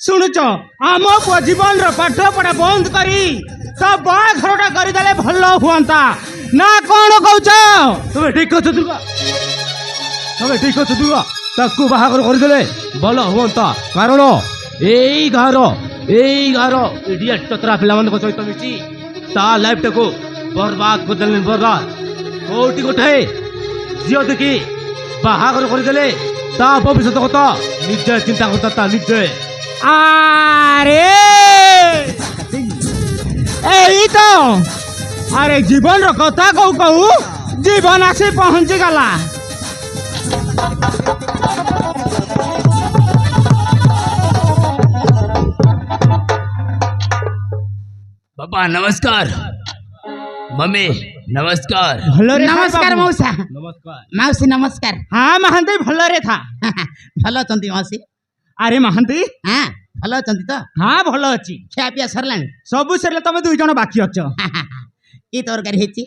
शुणुच आम जीवन पाठ पढ़ा बंद करी तो बाघरटा करदे भल हुआ ना कौन कौच तुम ठीक कह दुर्गा तुम ठीक कह दुर्गा ताकू बाहागर करदे भल हुआ कारण यही गाँव इडियट चतरा पिला सहित मिसी ता लाइफ टाक बर्बाद करदे बर्बाद कौटी गोटे झील देखी बाहागर करदे ता भविष्य कथा निजे चिंता करता निजे अरे यही तो अरे जीवन कथा कहू कहू जीवन आसी पहुंची गला पापा नमस्कार मम्मी नमस्कार नमस्कार मौसा नमस्कार मौसी नमस्कार हाँ महांती भल रे था भल चंदी मौसी अरे महांती हाँ भल चंदी तो हाँ भल अच्छी खिया पिया सरलानी सबू सर तुम दुई जन बाकी अच की तरकारी हेची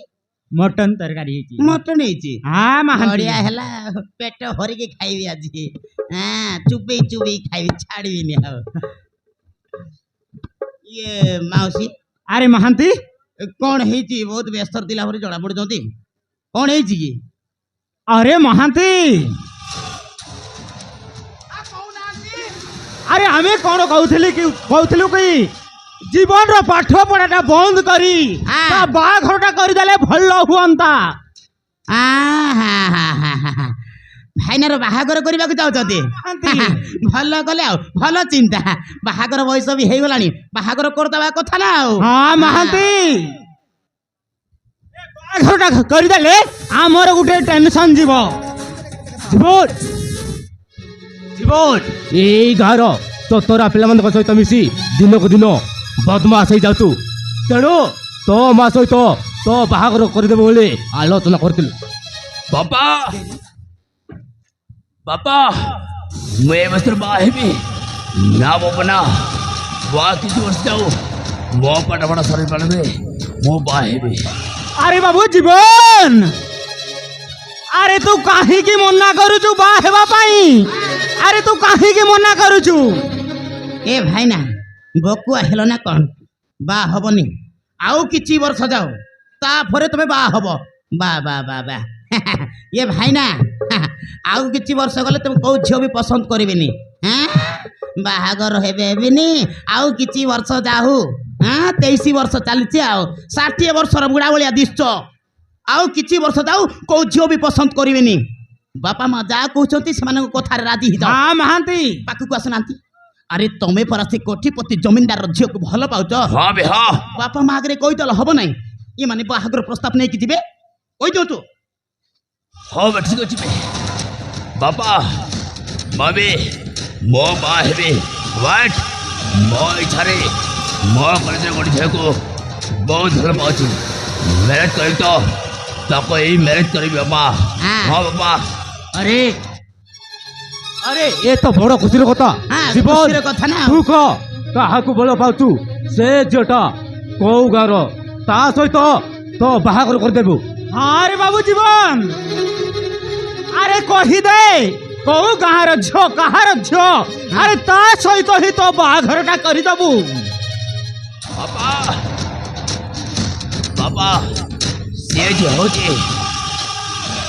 मटन तरकारी मटन हेची हाँ महांती बढ़िया हैला पेट भरिके खाइबी आज हाँ चुबई चुबई खाइबी छाड़बीनी हो ये मौसी अरे महांती कौन हेची बहुत व्यस्त दिला भरी जड़ा पड़ुचंती कौन हेची की अरे महांती अरे आमे कौन कहूली कि जीवन रो पाठ पढ़ाटा बंद करी ता बाघरटा करदे भल हुआ भाईनार बाहागर करने को चाहते भल कले आ भल चिंता बाहागर बयस भी हो गलानी बाहागर करदे कथा ना हाँ महांती बाघरटा करदे आमर गोटे टेंशन जीव जीवन जीवन यही गाँव तो तोरा पिला सहित मिसी दिन को दिन बदमाश हो जाऊ तेणु तो माँ सहित तो बाहागर करदेव बोली आलोचना कर पापा पापा मैं बस बाहेबी ना वो बना वहाँ किसी वर्ष जाऊ वो पाठ पढ़ा सर पड़े वो बाहेबी अरे बाबू जीवन अरे तू कहीं की मना करुचु बा हेबा पाई अरे तू कहीं की मना करुचु ए भाईना बकुआ हेलो ना कौन बा हबनी आउ किछि वर्ष जाओ ताफरे तुम्हें बा हब बा बा बा बा ये भाईना आउ किछि वर्ष गले तुम कौ झियो भी पसंद करिवेनी हैं बाहागर हेबेनी आउ किछि वर्ष जाहु हां 23 वर्ष चलछि आउ 60 वर्ष र बुढ़ा बलिया दिसछ आउ किछि वर्ष जाऊ कौ झियो भी पसंद करिवेनी बापा माँ जा कहते से कथार राजी ही हाँ महांती पाखक आसुनांती अरे तमें परा से कोठीपति जमींदार झील को भल पाउच हाँ बे हाँ बापा माँ आगे कहीदेल हम ना ये माने बाहागर प्रस्ताव नहीं कि कही दौ तू हाँ बे ठीक अच्छे बापा मम्मी मो बा हेबे व्हाट मो इच्छा मो कलेज गोटे झील को बहुत भल पाची मैरेज कर तो ताको यही मैरेज करी बापा हाँ बापा अरे अरे ये तो बड़ खुशी कथा जीवन कथा ना तू कह क्या भल पाचु से झीटा कौ गाँव ता सहित तो बाहागर करदेबु हाँ रे बाबू जीवन अरे कहीदे कौ गाँव झील कहार झील अरे ता सहित ही तो बाहागरटा करदेबु बापा बापा से जो हो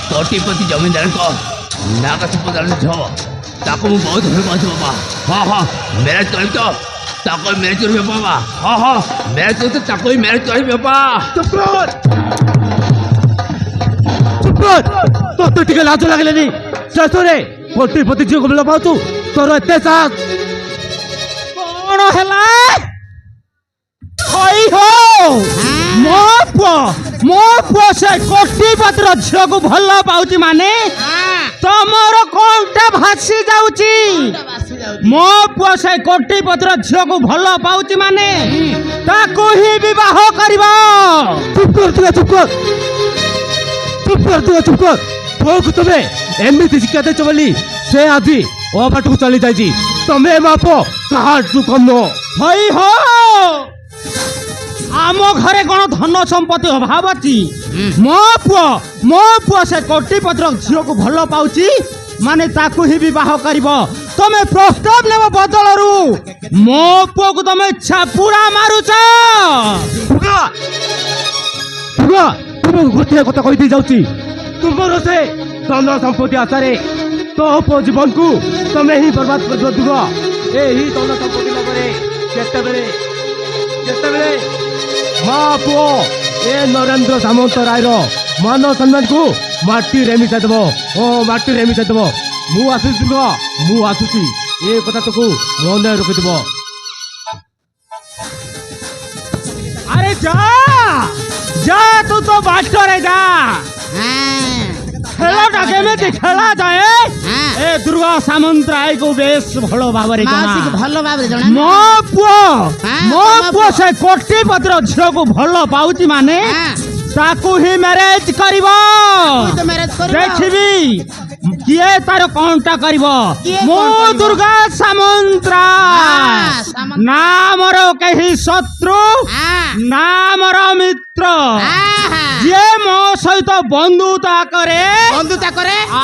कोटिपति जमींदार को नागसपदार झो ताको मु बहुत भल पाछु बाबा हाँ हाँ मैरेज कर तो ताको मैरेज कर बाबा हाँ हाँ मैरेज कर तो ताको ही मैरेज कर बाबा चुप कर तो टिके लाज लगलेनी ससुरे कोटिपति झील को भल पाछु तोर एते साथ कौन हैला होई हो मो पुआ से कोटिपतिर झील को भल पाउची माने तमर कोनटा भासी जाउची मो पुआ से कोटिपतिर झील को भल पाउची माने ताको ही विवाह करबा चुप कर चुप कर बोक तबे एमिति शिक्षा देछ बोली से आजी ओ बाटू चली जाइची तमे बापो कहा कम हई हो आम घरे कौन धन संपत्ति अभाव अच्छी मो पुआ से कोटिपतिर झील को भल पाउची ମାନେ ତାକୁ ହିଁ ବିବାହ କରିବ। ତମେ ପ୍ରସ୍ତାବ ନେବ ବଦଳରୁ ମୋ ପୁଅକୁ ତମେ ଛାପୁରା ମାରୁଛ। ଗୋଟିଏ କଥା କହିଦେଇ ଯାଉଛି, ତୁମର ସେ ଧନ ସମ୍ପତ୍ତି ଆଶାରେ ତୋ ପୁଅ ଜୀବନକୁ ତମେ ହିଁ ବର୍ବାଦ କରିବ। ଦୁଗ ଏହି ଧନ ସମ୍ପତ୍ତି ଲୋଭରେ ଯେତେବେଳେ ମା ପୁଅ ଏ ନରେନ୍ଦ୍ର ସାମନ୍ତ ରାୟର ମାନ ସମ୍ମାନକୁ ମାଟିରେ ମିଶାଇ ଦେବ। ଓ ମାଟିରେ ମିଶାଇ ଦେବ। ମୁଁ ଆସୁଛି ଦୁଗ, ମୁଁ ଆସୁଛି। ଏ କଥା ତାକୁ ମନେ ରଖିଥିବ। ଆରେ ଯା যা তু তো বাটরে যা। খেলাটা কেমিতি খেলা যায় এ দুর্গা সামন্তরায়କୁ বেশ ভাল ভাବରେ জଣା। ଭଲ ଭାବରେ ଜଣା। ମୋ ପୁଅ ସେ କୋଟିପତିର ଝିଅକୁ ଭଲ ପାଉଛି ମାନେ ତାକୁ ହିଁ ମ୍ୟାରେଜ କରିବ। ଦେଖିବି କିଏ ତାର କଣଟା କରିବ। ମୁଁ ଦୁର୍ଗା ସାମନ୍ତରାୟ, ନା ମୋର କେହି ଶତ୍ରୁ ନା ମୋର ମିତ୍ର। ଯିଏ ମୋ ସହିତ ବନ୍ଧୁତା କରେ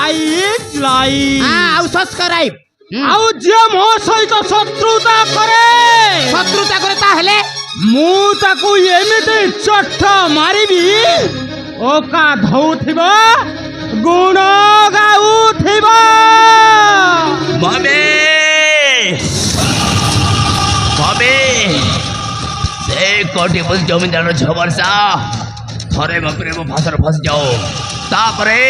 ଆଇ ଲାଇକ୍ ଆଉ ସବସ୍କ୍ରାଇବ। ଆଉ ଯିଏ ମୋ ସହିତ ଶତ୍ରୁତା କରେ ତାହେଲେ ମୁଁ ତାକୁ ଏମିତି ଚଟ ମାରିବି ଓକା ଧଉଥିବ ଗୁଣ ଗାଉଥିବ। ମମି ସେ କୋଟିପତି ଜମିଦାର ଝବରସା ଥରେ ମୋ ପ୍ରେମ ଭାଷାରେ ଫସି ଯାଉ, ତାପରେ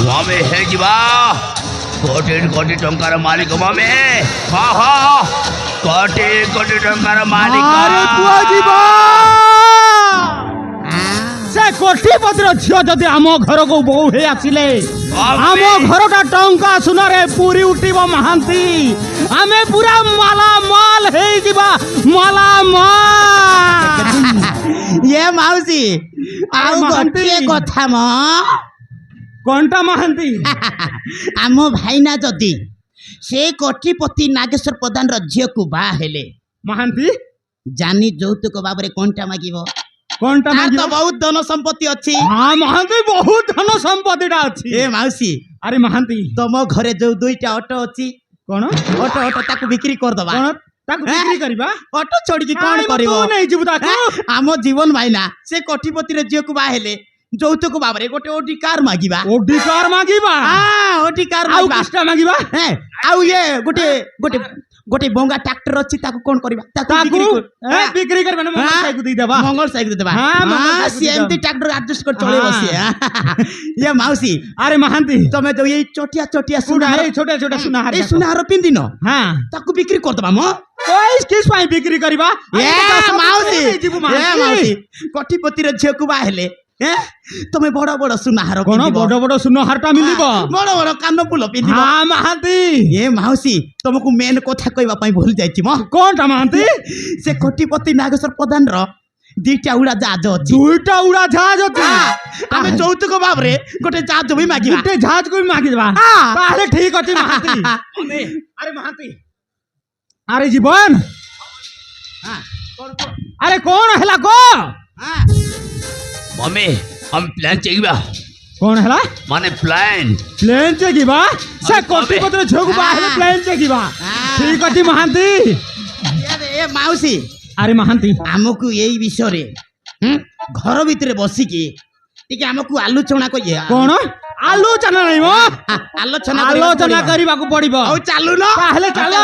ମମି ହେଇଯିବା କୋଟି କୋଟି ଟଙ୍କାର ମାଲିକ। ମମି କୋଟି କୋଟି ଟଙ୍କାର ମାଲିକ। ଆରେ ପୁଅ ଯିବ। ସେ କୋଟିପତିର ଝିଅ ଯଦି ଆମ ଘରକୁ ବୋହୂ ହେଇ ଆସିଲେ ଆମ ଘରଟା ଟଙ୍କା ସୁନାରେ ପୁରୀ ଉଠିବ ମହାନ୍ତି। ଆମେ ପୁରା ମାଲାମାଲ ହେଇଯିବା, ମାଲାମାଲ। ଏ ମାଉସୀ ଆଉ ଗୋଟିଏ କଥା ମ କଣଟା ମହାନ୍ତି? ଆମ ଭାଇନା ଯଦି ସେ କୋଟିପତି ନାଗେଶ୍ୱର ପ୍ରଧାନର ଝିଅକୁ ବାହା ହେଲେ ମହାନ୍ତି ଜାନି ଯୌତୁକ ଭାବରେ କଣଟା ମାଗିବ? କଣଟା ତାର ତ ମାଗିବ? ବହୁତ ଧନ ସମ୍ପତ୍ତି ଅଛି। ହଁ ମହାନ୍ତି, ବହୁତ ଧନ ସମ୍ପତ୍ତିଟା ଅଛି। ଏ ମାଉସୀ ଆରେ ମହାନ୍ତି ତମ ଘରେ ଯୋଉ ଦୁଇଟା ଅଟୋ ଅଛି, କଣ ଅଟୋ ତାକୁ ବିକ୍ରି କରିଦବା। କଣ ତାକୁ ବିକ୍ରି କରିବା? ଅଟୋ ଛୋଡ଼ିକି କଣ ନାଇଁ ମ, କରିବ? ତୁ ନେଇଯିବୁ ତାକୁ। ଆମ ଜୀବନ ଭାଇନା ସେ କୋଟିପତିର ଝିଅକୁ ବାହା ହେଲେ ଯୌତୁକ ଭାବରେ ଗୋଟେ ଓଡି କାର ମାଗିବା। ଓଡି କାର ମାଗିବା? ଓଡି କାର ଆଉ ମାଗିବା। କିଛିଟା ମାଗିବା? ଆଉ ଗୋଟେ ବଙ୍ଗା ଟ୍ରାକ୍ଟର ଅଛି, ତାକୁ କଣ କରିବା? ତାକୁ ବିକ୍ରି କରିବା ନା ମଙ୍ଗଳ ସାହିକୁ ଦେଇଦେବା। ମଙ୍ଗଳ ସାଇକୁ ଦେବା। ମଙ୍ଗଳ ସାହିକୁ ସିଏ ଏମିତି ଟ୍ରାକ୍ଟର ଆଡଜଷ୍ଟ କରି ଚଳେଇବ ସିଏ। ଏ ମାଉସୀ ଆରେ ମହାନ୍ତି ତମେ ଯୋଉ ଏଇ ଛୋଟିଆ ଛୋଟା ଛୋଟା ସୁନାହାର ଏଇ ସୁନାହାର ପିନ୍ଧିନ, ହଁ ତାକୁ ବିକ୍ରି କରିଦବା ମ। କିସ୍ ପାଇଁ ବିକ୍ରି କରିବା? ମାଉସୀ ଯିବୁ ମାଉସୀ କୋଟିପତିର ଝିଅକୁ ବାହା ହେଲେ ତମେ ବଡ ବଡ ସୁନାହାର କଣ ପିନ୍ଧିବ। ବଡ ବଡ ସୁନାହାରଟା ମିଳିବ? ବଡ ବଡ କାନ ଫୁଲ ପିନ୍ଧିବ। ହଁ ମହାନ୍ତି। ଏ ମାଉସୀ ତମକୁ ମେନ୍ କଥା କହିବା ପାଇଁ ଭୁଲି ଯାଇଛି ମ। କଣଟା ମହାନ୍ତି? ସେ କୋଟିପତି ନାଗେଶ୍ୱର ପ୍ରଧାନର ଦିଟା ଉଡା ଜାହାଜ ଅଛି। ଦୁଇଟା ଉଡା ଜାହାଜ ଅଛି। ଆମେ ଯୌତୁକ ଭାବରେ ଗୋଟେ ଜାହାଜ ବି ମାଗିବା। ଗୋଟେ ଜାହାଜକୁ ବି ମାଗିଦେବା। ତାହେଲେ ଠିକ ଅଛି ମହାନ୍ତି। ଆରେ ମହାନ୍ତି, ଆରେ ଜୀବନ, ଆରେ କଣ ହେଲା କହ? ମମି ଆମେ ପ୍ଲାନ୍ ଚେକିବା। କଣ ହେଲା? ମାନେ ପ୍ଲାନ୍ ଚେକିବା? ସେ କୋଟିପତିର ଝିଅକୁ ବାହା ହେଲେ ପ୍ଲେନ୍ ଚେକିବା? ଠିକ ଅଛି ମହାନ୍ତି। ଏ ମାଉସୀ ଆରେ ମହାନ୍ତି, ଆମକୁ ଏଇ ବିଷୟରେ ଘର ଭିତରେ ବସିକି ଟିକେ ଆମକୁ ଆଲୋଚନା କରିବା। କଣ ଆଲୋଚନା ନାହିଁ ମ? ଆଲୋଚନା କରିବାକୁ ପଡିବ। ଆଉ ଚାଲୁନ। ତାହେଲେ ଚାଲ।